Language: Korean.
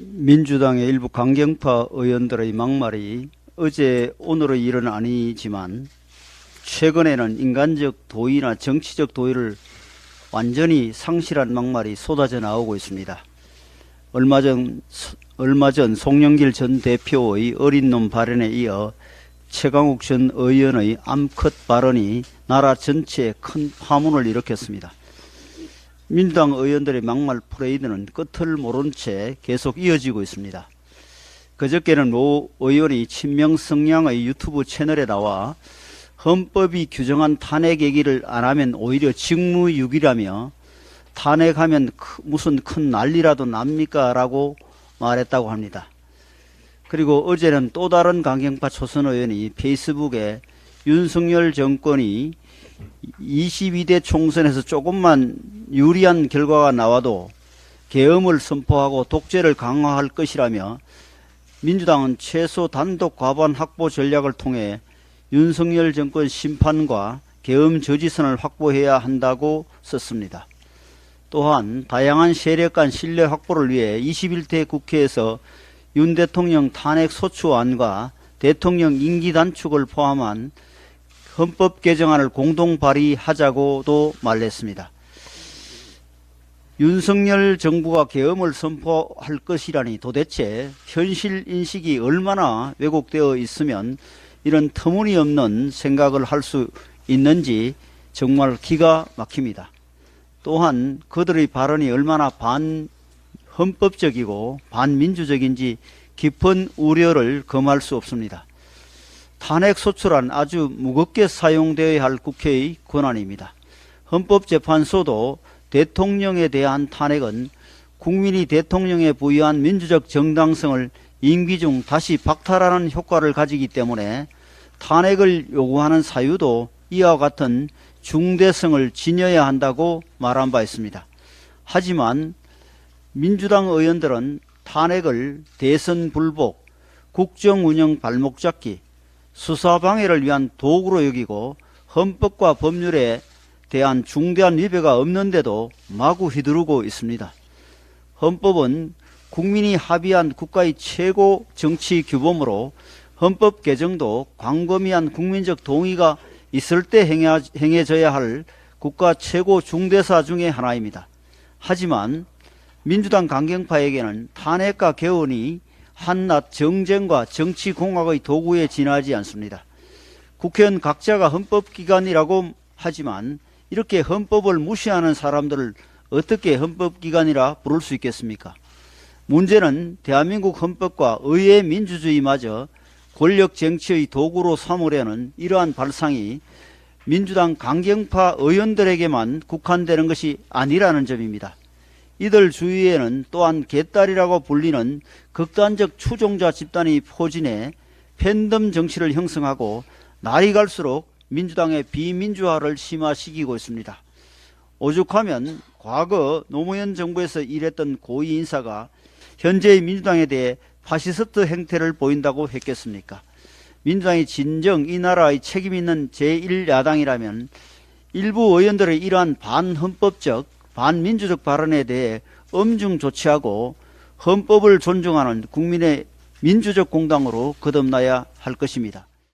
민주당의 일부 강경파 의원들의 막말이 어제 오늘의 일은 아니지만 최근에는 인간적 도의나 정치적 도의를 완전히 상실한 막말이 쏟아져 나오고 있습니다. 얼마 전 송영길 전 대표의 어린 놈 발언에 이어 최강욱 전 의원의 암컷 발언이 나라 전체에 큰 파문을 일으켰습니다. 민주당 의원들의 막말 퍼레이드는 끝을 모른 채 계속 이어지고 있습니다. 그저께는 모 의원이 친명 성향의 유튜브 채널에 나와 헌법이 규정한 탄핵 얘기를 안 하면 오히려 직무유기라며 탄핵하면 무슨 큰 난리라도 납니까? 라고 말했다고 합니다. 그리고 어제는 또 다른 강경파 초선 의원이 페이스북에 윤석열 정권이 22대 총선에서 조금만 유리한 결과가 나와도 계엄을 선포하고 독재를 강화할 것이라며 민주당은 최소 단독 과반 확보 전략을 통해 윤석열 정권 심판과 계엄 저지선을 확보해야 한다고 썼습니다. 또한 다양한 세력 간 신뢰 확보를 위해 21대 국회에서 윤 대통령 탄핵 소추안과 대통령 임기 단축을 포함한 헌법 개정안을 공동 발의하자고도 말했습니다. 윤석열 정부가 계엄을 선포할 것이라니 도대체 현실 인식이 얼마나 왜곡되어 있으면 이런 터무니없는 생각을 할 수 있는지 정말 기가 막힙니다. 또한 그들의 발언이 얼마나 반헌법적이고 반민주적인지 깊은 우려를 금할 수 없습니다. 탄핵 소추란 아주 무겁게 사용되어야 할 국회의 권한입니다. 헌법재판소도 대통령에 대한 탄핵은 국민이 대통령에 부여한 민주적 정당성을 임기 중 다시 박탈하는 효과를 가지기 때문에 탄핵을 요구하는 사유도 이와 같은 중대성을 지녀야 한다고 말한 바 있습니다. 하지만 민주당 의원들은 탄핵을 대선 불복, 국정운영 발목잡기, 수사방해를 위한 도구로 여기고 헌법과 법률에 대한 중대한 위배가 없는데도 마구 휘두르고 있습니다. 헌법은 국민이 합의한 국가의 최고 정치 규범으로 헌법 개정도 광범위한 국민적 동의가 있을 때 행해져야 할 국가 최고 중대사 중의 하나입니다. 하지만 민주당 강경파에게는 탄핵과 개헌이 한낱 정쟁과 정치공학의 도구에 지나지 않습니다. 국회의원 각자가 헌법기관이라고 하지만 이렇게 헌법을 무시하는 사람들을 어떻게 헌법기관이라 부를 수 있겠습니까? 문제는 대한민국 헌법과 의회 민주주의마저 권력 정치의 도구로 삼으려는 이러한 발상이 민주당 강경파 의원들에게만 국한되는 것이 아니라는 점입니다. 이들 주위에는 또한 개딸이라고 불리는 극단적 추종자 집단이 포진해 팬덤 정치를 형성하고 날이 갈수록 민주당의 비민주화를 심화시키고 있습니다. 오죽하면 과거 노무현 정부에서 일했던 고위 인사가 현재의 민주당에 대해 파시스트 행태를 보인다고 했겠습니까? 민주당이 진정 이 나라의 책임 있는 제1야당이라면 일부 의원들의 이러한 반헌법적, 반민주적 발언에 대해 엄중 조치하고 헌법을 존중하는 국민의 민주적 공당으로 거듭나야 할 것입니다.